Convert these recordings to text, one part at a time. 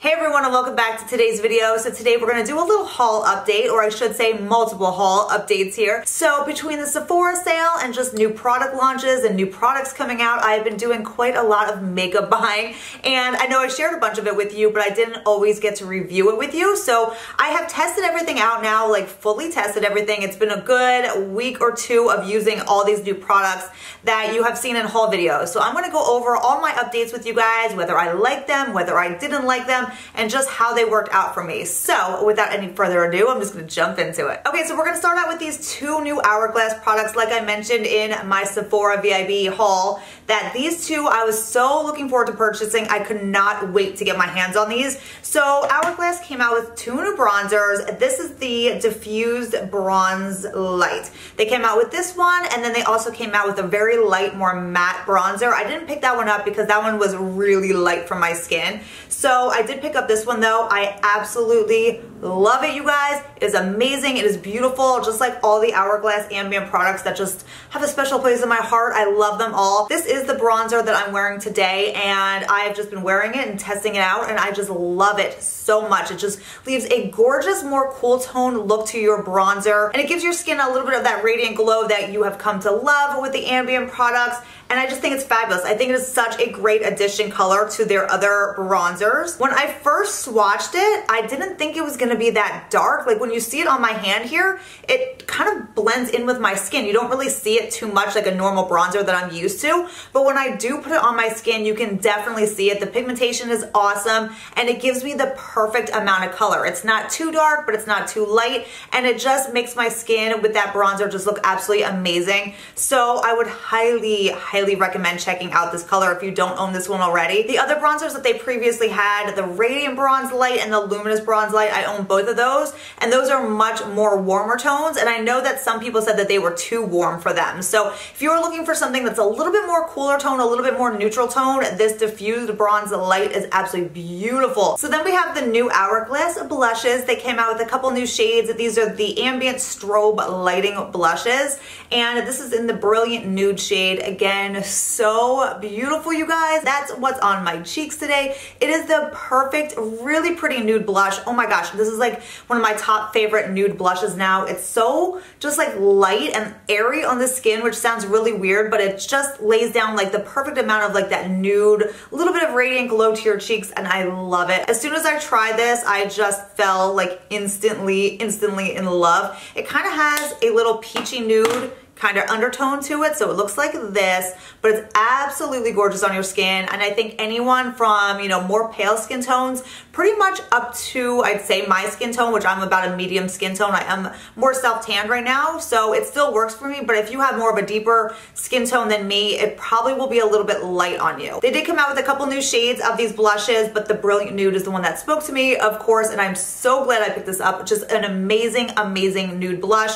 Hey everyone, and welcome back to today's video. So today we're going to do a little haul update, or I should say multiple haul updates here. So between the Sephora sale and just new product launches and new products coming out, I've been doing quite a lot of makeup buying, and I know I shared a bunch of it with you, but I didn't always get to review it with you. So I have tested everything out now, like fully tested everything. It's been a good week or two of using all these new products that you have seen in haul videos. So I'm going to go over all my updates with you guys, whether I liked them, whether I didn't like them, and just how they worked out for me. So without any further ado, I'm just gonna jump into it. Okay, so we're gonna start out with these two new Hourglass products, like I mentioned in my Sephora VIB haul, that these two I was so looking forward to purchasing. I could not wait to get my hands on these. So Hourglass came out with two new bronzers. This is the Diffused Bronze Light. They came out with this one, and then they also came out with a very light, more matte bronzer. I didn't pick that one up because that one was really light for my skin. So I did pick up this one though. I absolutely love it, you guys. It is amazing. It is beautiful, just like all the Hourglass Ambient products that just have a special place in my heart. I love them all. This is the bronzer that I'm wearing today, and I've just been wearing it and testing it out, and I just love it so much. It just leaves a gorgeous, more cool tone look to your bronzer, and it gives your skin a little bit of that radiant glow that you have come to love with the Ambient products, and I just think it's fabulous. I think it is such a great addition color to their other bronzers. When I first swatched it, I didn't think it was gonna be that dark. Like when you see it on my hand here, it kind of blends in with my skin. You don't really see it too much like a normal bronzer that I'm used to, but when I do put it on my skin, you can definitely see it. The pigmentation is awesome, and it gives me the perfect amount of color. It's not too dark, but it's not too light, and it just makes my skin with that bronzer just look absolutely amazing. So I would highly recommend checking out this color if you don't own this one already. The other bronzers that they previously had, the Radiant Bronze Light and the Luminous Bronze Light, I own both of those, and those are much more warmer tones, and I know that some people said that they were too warm for them. So if you're looking for something that's a little bit more cooler tone, a little bit more neutral tone, this Diffused Bronze Light is absolutely beautiful. So then we have the new Hourglass blushes. They came out with a couple new shades. These are the Ambient Strobe Lighting blushes, and this is in the Brilliant Nude shade. Again, so beautiful, you guys. That's what's on my cheeks today. It is the perfect, really pretty nude blush. Oh my gosh, this is like one of my top favorite nude blushes now. It's so just like light and airy on the skin, which sounds really weird, but it just lays down like the perfect amount of like that nude, a little bit of radiant glow to your cheeks, and I love it. As soon as I tried this, I just fell like instantly in love. It kind of has a little peachy nude kind of undertone to it, so it looks like this, but it's absolutely gorgeous on your skin. And I think anyone from, you know, more pale skin tones pretty much up to, I'd say, my skin tone, which I'm about a medium skin tone. I am more self-tanned right now, so it still works for me, but if you have more of a deeper skin tone than me, it probably will be a little bit light on you. They did come out with a couple new shades of these blushes, but the Brilliant Nude is the one that spoke to me, of course, and I'm so glad I picked this up. Just an amazing nude blush.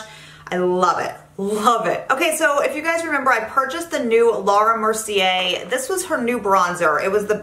I love it. Love it. Okay, so if you guys remember, I purchased the new Laura Mercier. This was her new bronzer. It was the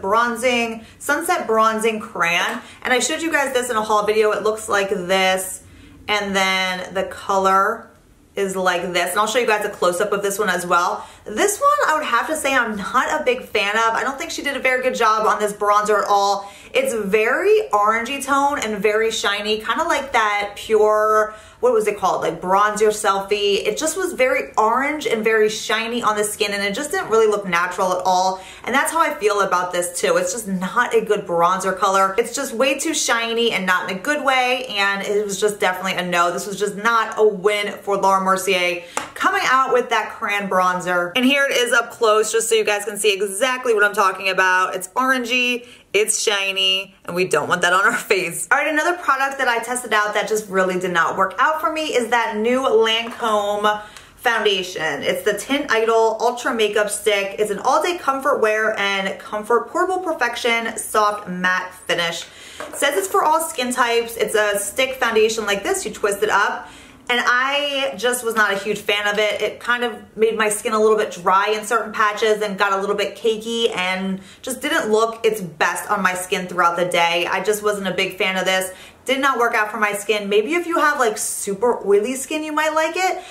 Sunset Bronzing Crayon, and I showed you guys this in a haul video. It looks like this, and then the color is like this, and I'll show you guys a close-up of this one as well. This one, I would have to say I'm not a big fan of. I don't think she did a very good job on this bronzer at all. It's very orangey tone and very shiny, kind of like that pure, what was it called? Like bronzer selfie. It just was very orange and very shiny on the skin, and it just didn't really look natural at all. And that's how I feel about this too. It's just not a good bronzer color. It's just way too shiny and not in a good way, and it was just definitely a no. This was just not a win for Laura Mercier coming out with that crayon bronzer. And here it is up close, just so you guys can see exactly what I'm talking about. It's orangey, it's shiny, and we don't want that on our face. All right, another product that I tested out that just really did not work out for me is that new Lancome Foundation. It's the Tint Idol Ultra Makeup Stick. It's an all-day comfort wear and comfort portable perfection soft matte finish. It says it's for all skin types. It's a stick foundation like this. You twist it up. And I just was not a huge fan of it. It kind of made my skin a little bit dry in certain patches and got a little bit cakey and just didn't look its best on my skin throughout the day. I just wasn't a big fan of this. Did not work out for my skin. Maybe if you have like super oily skin, you might like it.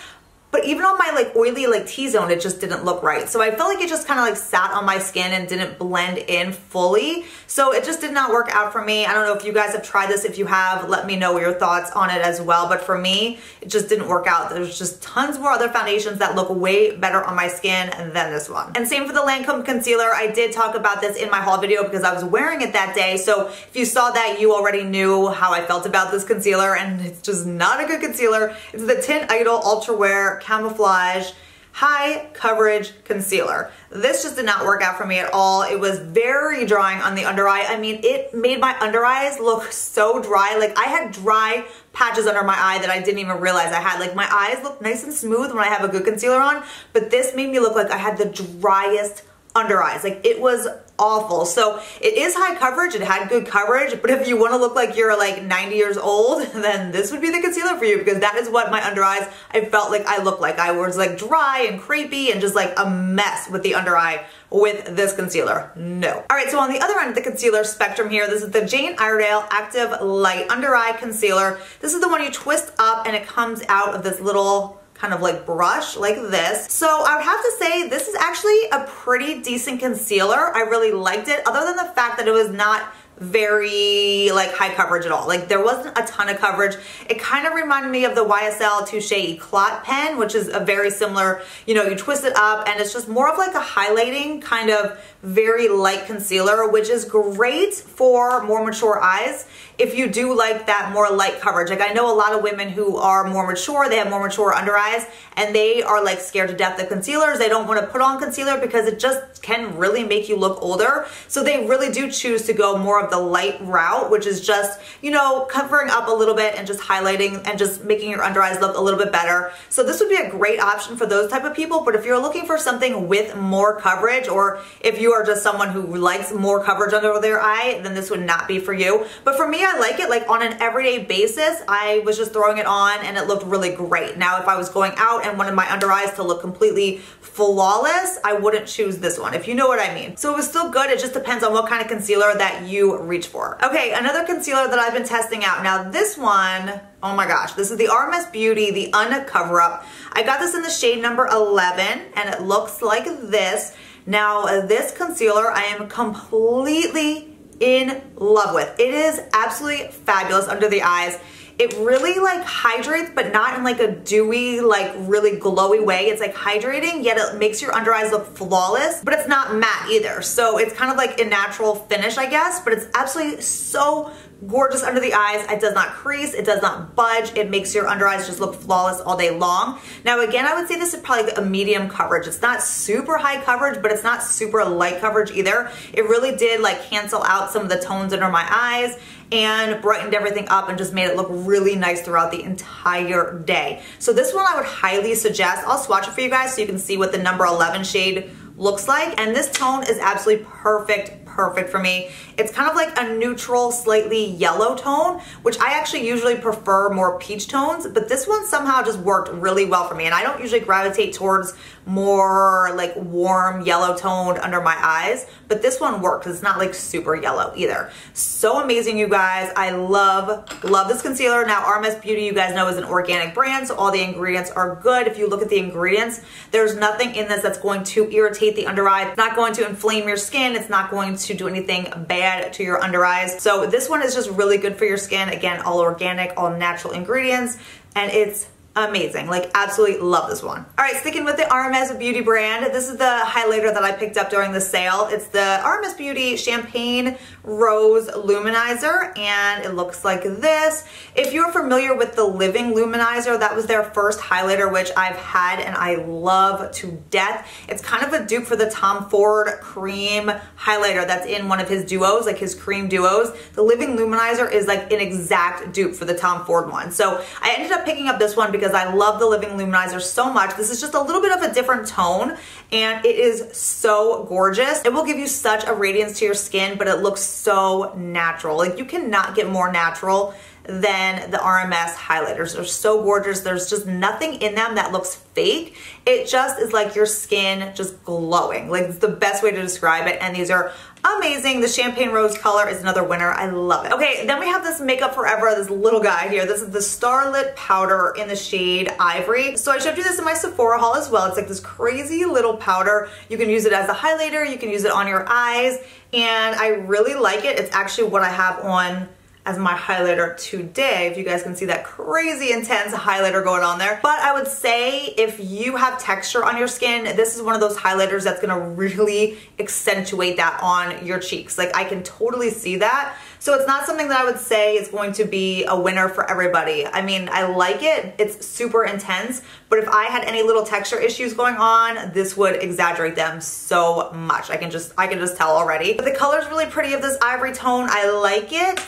but even on my like oily like T-zone, it just didn't look right. So I felt like it just kind of like sat on my skin and didn't blend in fully. So it just did not work out for me. I don't know if you guys have tried this. If you have, let me know your thoughts on it as well. But for me, it just didn't work out. There's just tons more other foundations that look way better on my skin than this one. And same for the Lancome Concealer. I did talk about this in my haul video because I was wearing it that day. So if you saw that, you already knew how I felt about this concealer, and it's just not a good concealer. It's the Tint Idol Ultra Wear Camouflage High Coverage Concealer. This just did not work out for me at all. It was very drying on the under eye. I mean, it made my under eyes look so dry. Like I had dry patches under my eye that I didn't even realize I had. Like my eyes look nice and smooth when I have a good concealer on, but this made me look like I had the driest under eyes. Like it was awful. So it is high coverage. It had good coverage, but if you want to look like you're like 90 years old, then this would be the concealer for you, because that is what my under eyes, I felt like I looked like. I was like dry and crepey and just like a mess with the under eye with this concealer. No. All right, so on the other end of the concealer spectrum here, this is the Jane Iredale Active Light Under Eye Concealer. This is the one you twist up and it comes out of this little kind of like brush like this. So I would have to say this is actually a pretty decent concealer. I really liked it, other than the fact that it was not very like high coverage at all. Like there wasn't a ton of coverage. It kind of reminded me of the YSL Touche Eclat pen, which is a very similar, you know, you twist it up and it's just more of like a highlighting kind of very light concealer, which is great for more mature eyes if you do like that more light coverage. Like I know a lot of women who are more mature, they have more mature under eyes, and they are like scared to death of concealers. They don't want to put on concealer because it just can really make you look older. So they really do choose to go more of the light route, which is just, you know, covering up a little bit and just highlighting and just making your under eyes look a little bit better. So this would be a great option for those type of people. But if you're looking for something with more coverage, or if you are just someone who likes more coverage under their eye, then this would not be for you. But for me, I like it. Like on an everyday basis, I was just throwing it on and it looked really great. Now, if I was going out and wanted my under eyes to look completely flawless, I wouldn't choose this one, if you know what I mean. So it was still good. It just depends on what kind of concealer that you reach for. Okay, another concealer that I've been testing out. Now this one, oh my gosh, this is the RMS Beauty, the Uncover Up. I got this in the shade number 11 and it looks like this. Now this concealer I am completely in love with. It is absolutely fabulous under the eyes. It really like hydrates, but not in like a dewy, like really glowy way. It's like hydrating, yet it makes your under eyes look flawless, but it's not matte either. So it's kind of like a natural finish, I guess, but it's absolutely so gorgeous under the eyes. It does not crease, it does not budge. It makes your under eyes just look flawless all day long. Now again, I would say this is probably a medium coverage. It's not super high coverage, but it's not super light coverage either. It really did like cancel out some of the tones under my eyes and brightened everything up and just made it look really nice throughout the entire day. So this one I would highly suggest. I'll swatch it for you guys so you can see what the number 11 shade looks like. And this tone is absolutely perfect for me. It's kind of like a neutral, slightly yellow tone, which I actually usually prefer more peach tones, but this one somehow just worked really well for me. And I don't usually gravitate towards more like warm yellow toned under my eyes, but this one worked. It's not like super yellow either. So amazing, you guys. I love this concealer. Now RMS Beauty, you guys know, is an organic brand, so all the ingredients are good. If you look at the ingredients, there's nothing in this that's going to irritate the under eye. It's not going to inflame your skin. It's not going to do anything bad to your under eyes. So this one is just really good for your skin. Again, all organic, all natural ingredients, and it's amazing. Like absolutely love this one. All right, sticking with the RMS Beauty brand, this is the highlighter that I picked up during the sale. It's the RMS Beauty Champagne Rose Luminizer, and it looks like this. If you're familiar with the Living Luminizer, that was their first highlighter, which I've had and I love to death. It's kind of a dupe for the Tom Ford cream highlighter that's in one of his duos, like his cream duos. The Living Luminizer is like an exact dupe for the Tom Ford one. So I ended up picking up this one because I love the Living Luminizer so much. This is just a little bit of a different tone and it is so gorgeous. It will give you such a radiance to your skin, but it looks so natural. Like you cannot get more natural than the RMS highlighters. They're so gorgeous. There's just nothing in them that looks fake. It just is like your skin just glowing. Like, it's the best way to describe it. And these are amazing. The champagne rose color is another winner. I love it. Okay, then we have this Makeup Forever, this little guy here. This is the Starlet powder in the shade Ivory. So I showed you this in my Sephora haul as well. It's like this crazy little powder. You can use it as a highlighter. You can use it on your eyes. And I really like it. It's actually what I have on as my highlighter today, if you guys can see that crazy intense highlighter going on there. But I would say if you have texture on your skin, this is one of those highlighters that's gonna really accentuate that on your cheeks. Like, I can totally see that. So it's not something that I would say is going to be a winner for everybody. I mean, I like it, it's super intense, but if I had any little texture issues going on, this would exaggerate them so much. I can just tell already. But the color's really pretty of this ivory tone. I like it.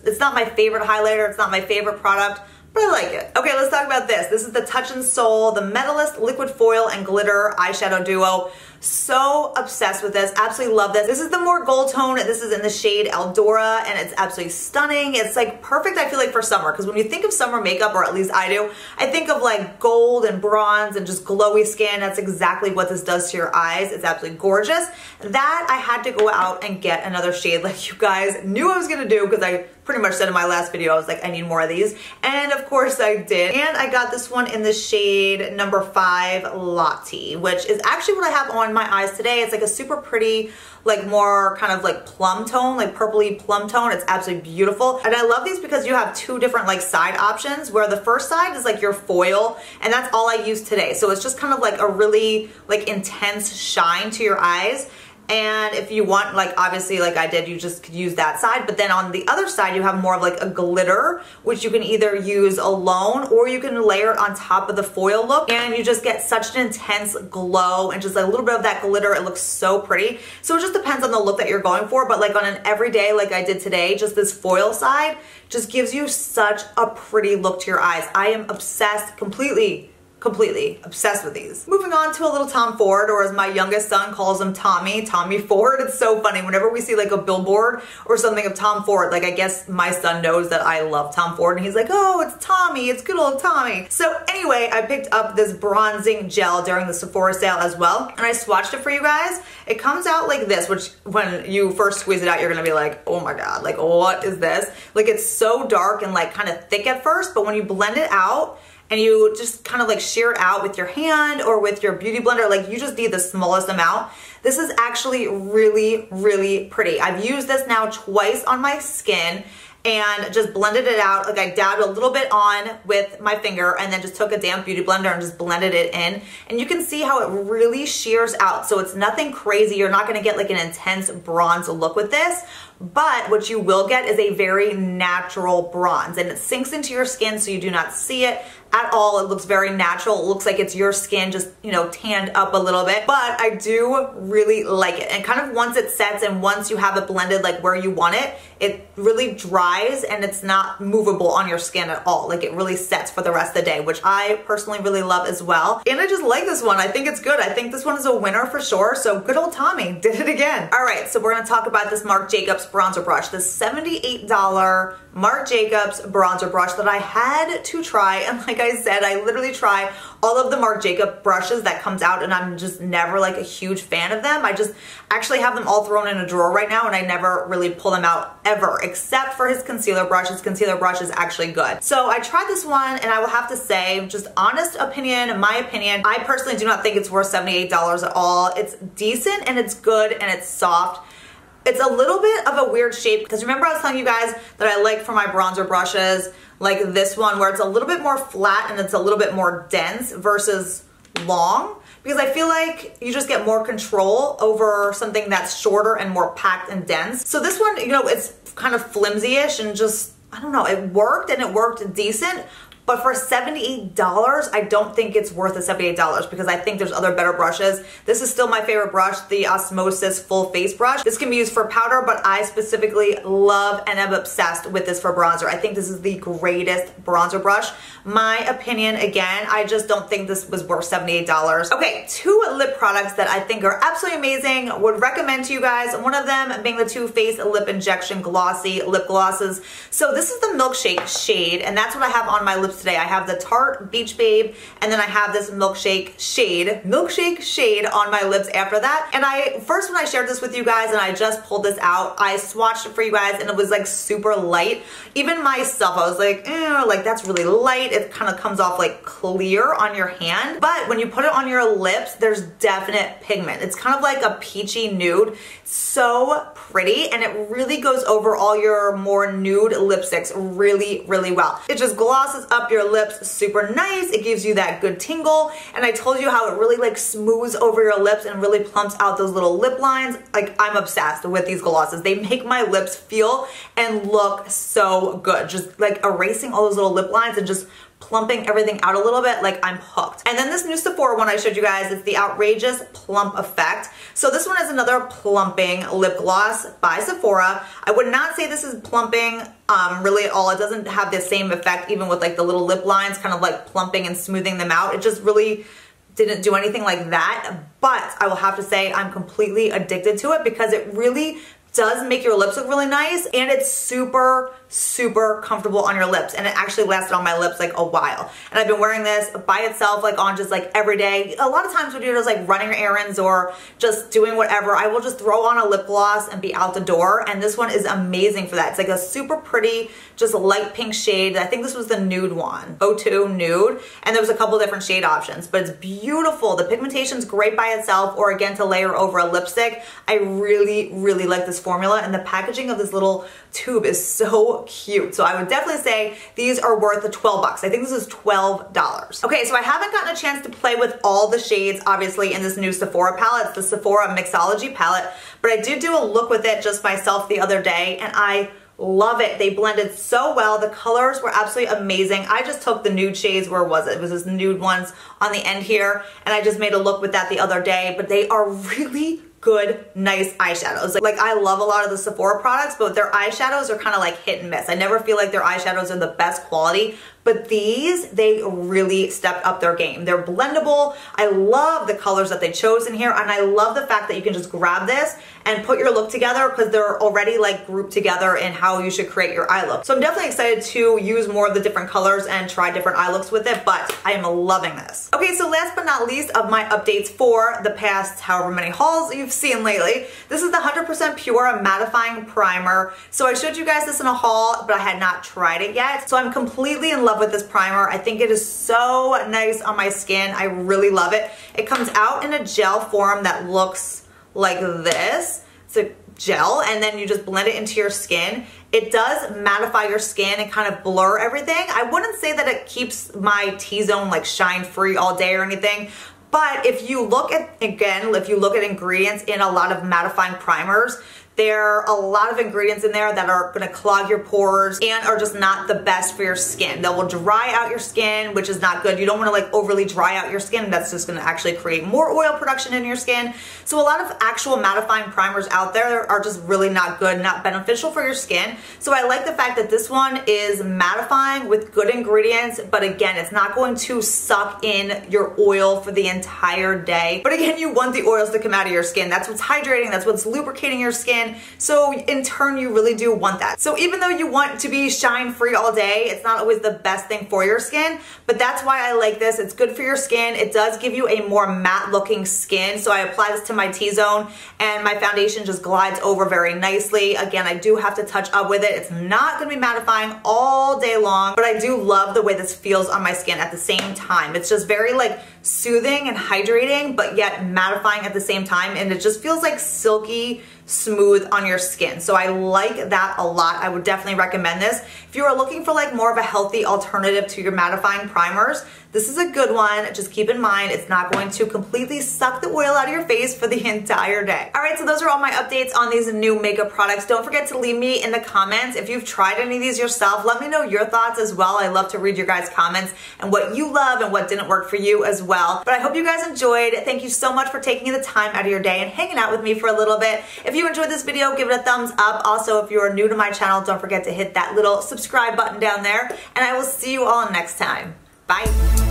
It's not my favorite highlighter, it's not my favorite product, but I like it. Okay, let's talk about this. This is the Touch and Soul, the Medalist Liquid Foil and Glitter Eyeshadow Duo. So obsessed with this, absolutely love this. This is the more gold tone. This is in the shade Eldora, and it's absolutely stunning. It's like perfect, I feel like, for summer, because when you think of summer makeup, or at least I do, I think of like gold and bronze and just glowy skin. That's exactly what this does to your eyes. It's absolutely gorgeous. That I had to go out and get another shade like you guys knew I was gonna do, because I pretty much said in my last video, I was like, I need more of these. And of course I did. And I got this one in the shade number 5 Latte, which is actually what I have on my eyes today. It's like a super pretty, like more kind of like plum tone, like purpley plum tone. It's absolutely beautiful. And I love these because you have two different like side options, where the first side is like your foil, and that's all I use today. So it's just kind of like a really like intense shine to your eyes. And if you want, like obviously like I did, you just could use that side. But then on the other side, you have more of like a glitter, which you can either use alone or you can layer it on top of the foil look. And you just get such an intense glow and just a little bit of that glitter. It looks so pretty. So it just depends on the look that you're going for. But like on an everyday, like I did today, just this foil side just gives you such a pretty look to your eyes. I am obsessed, completely obsessed with these. Moving on to a little Tom Ford, or as my youngest son calls him, Tommy Ford. It's so funny. Whenever we see like a billboard or something of Tom Ford, like I guess my son knows that I love Tom Ford, and he's like, oh, it's Tommy, it's good old Tommy. So anyway, I picked up this bronzing gel during the Sephora sale as well, and I swatched it for you guys. It comes out like this, which when you first squeeze it out, you're gonna be like, oh my God, like what is this? Like it's so dark and like kind of thick at first, but when you blend it out, and you just kind of like shear it out with your hand or with your beauty blender, like you just need the smallest amount. This is actually really, really pretty. I've used this now twice on my skin and just blended it out. Like I dabbed a little bit on with my finger and then just took a damp beauty blender and just blended it in. And you can see how it really shears out. So it's nothing crazy. You're not gonna get like an intense bronze look with this. But what you will get is a very natural bronze, and it sinks into your skin so you do not see it at all. It looks very natural. It looks like it's your skin just, you know, tanned up a little bit, but I do really like it. And kind of once it sets and once you have it blended like where you want it, it really dries and it's not movable on your skin at all. Like it really sets for the rest of the day, which I personally really love as well. And I just like this one. I think it's good. I think this one is a winner for sure. So good old Tommy did it again. All right, so we're gonna talk about this Marc Jacobs bronzer brush, the $78 Marc Jacobs bronzer brush that I had to try. And like I said, I literally try all of the Marc Jacobs brushes that comes out, and I'm just never like a huge fan of them. I just actually have them all thrown in a drawer right now, and I never really pull them out ever, except for his concealer brush. His concealer brush is actually good. So I tried this one, and I will have to say, just honest opinion, my opinion, I personally do not think it's worth $78 at all. It's decent and it's good and it's soft. It's a little bit of a weird shape, because remember I was telling you guys that I like for my bronzer brushes, like this one, where it's a little bit more flat and it's a little bit more dense versus long, because I feel like you just get more control over something that's shorter and more packed and dense. So this one, you know, it's kind of flimsy-ish and just, I don't know, it worked and it worked decent, But for $78, I don't think it's worth the $78 because I think there's other better brushes. This is still my favorite brush, the Osmosis Full Face Brush. This can be used for powder, but I specifically love and am obsessed with this for bronzer. I think this is the greatest bronzer brush. My opinion, again, I just don't think this was worth $78. Okay, 2 lip products that I think are absolutely amazing, would recommend to you guys. One of them being the Too Faced Lip Injection Glossy Lip Glosses. So this is the Milkshake shade, and that's what I have on my lips today. I have the Tarte Beach Babe, and then I have this Milkshake shade on my lips after that. And when I shared this with you guys and I just pulled this out, I swatched it for you guys and it was like super light. Even myself, I was like, like that's really light. It kind of comes off like clear on your hand. But when you put it on your lips, there's definite pigment. It's kind of like a peachy nude. So pretty, and it really goes over all your more nude lipsticks really, really well. It just glosses up your lips super nice. It gives you that good tingle, and I told you how it really like smooths over your lips and really plumps out those little lip lines. Like, I'm obsessed with these glosses. They make my lips feel and look so good. Just like erasing all those little lip lines and just plumping everything out a little bit, like I'm hooked. And then this new Sephora one I showed you guys, it's the Outrageous Plump Effect. So this one is another plumping lip gloss by Sephora. I would not say this is plumping really at all. It doesn't have the same effect even with like the little lip lines kind of like plumping and smoothing them out. It just really didn't do anything like that. But I will have to say I'm completely addicted to it because it really does make your lips look really nice, and it's super, super comfortable on your lips, and it actually lasted on my lips like a while. And I've been wearing this by itself, like on just like every day. A lot of times when you're just like running errands or just doing whatever, I will just throw on a lip gloss and be out the door, and this one is amazing for that. It's like a super pretty, just light pink shade. I think this was the nude one, 02 Nude, and there was a couple different shade options, but it's beautiful. The pigmentation's great by itself, or again to layer over a lipstick. I really, really like this formula, and the packaging of this little tube is so cute. So I would definitely say these are worth the 12 bucks. I think this is $12. Okay, so I haven't gotten a chance to play with all the shades, obviously, in this new Sephora palette. It's the Sephora Mixology palette, but I did do a look with it just myself the other day, and I love it. They blended so well. The colors were absolutely amazing. I just took the nude shades. Where was it? It was this nude ones on the end here, and I just made a look with that the other day, but they are really good, nice eyeshadows. Like I love a lot of the Sephora products, but their eyeshadows are kind of like hit and miss. I never feel like their eyeshadows are the best quality, but these, they really stepped up their game. They're blendable. I love the colors that they chose in here, and I love the fact that you can just grab this and put your look together because they're already like grouped together in how you should create your eye look. So I'm definitely excited to use more of the different colors and try different eye looks with it, but I am loving this. Okay, so last but not least of my updates for the past however many hauls you've seen lately, this is the 100% Pure Mattifying Primer. So I showed you guys this in a haul, but I had not tried it yet. So I'm completely in love with this primer. I think it is so nice on my skin. I really love it. It comes out in a gel form that looks like this. It's a gel, and then you just blend it into your skin. It does mattify your skin and kind of blur everything. I wouldn't say that it keeps my T-zone like shine free all day or anything, but if you look at, again, if you look at ingredients in a lot of mattifying primers, there are a lot of ingredients in there that are going to clog your pores and are just not the best for your skin. That will dry out your skin, which is not good. You don't want to like overly dry out your skin. That's just going to actually create more oil production in your skin. So a lot of actual mattifying primers out there are just really not good, not beneficial for your skin. So I like the fact that this one is mattifying with good ingredients, but again, it's not going to suck in your oil for the entire day. But again, you want the oils to come out of your skin. That's what's hydrating. That's what's lubricating your skin. So in turn, you really do want that. So even though you want to be shine free all day, it's not always the best thing for your skin, but that's why I like this. It's good for your skin. It does give you a more matte looking skin. So I apply this to my T-zone and my foundation just glides over very nicely. Again, I do have to touch up with it. It's not gonna be mattifying all day long, but I do love the way this feels on my skin at the same time. It's just very like soothing and hydrating, but yet mattifying at the same time, and it just feels like silky smooth on your skin. So I like that a lot. I would definitely recommend this. If you are looking for like more of a healthy alternative to your mattifying primers, this is a good one. Just keep in mind, it's not going to completely suck the oil out of your face for the entire day. All right, so those are all my updates on these new makeup products. Don't forget to leave me in the comments if you've tried any of these yourself. Let me know your thoughts as well. I love to read your guys' comments and what you love and what didn't work for you as well. But I hope you guys enjoyed. Thank you so much for taking the time out of your day and hanging out with me for a little bit. If you enjoyed this video, give it a thumbs up. Also, if you are new to my channel, don't forget to hit that little subscribe button down there. And I will see you all next time. Bye.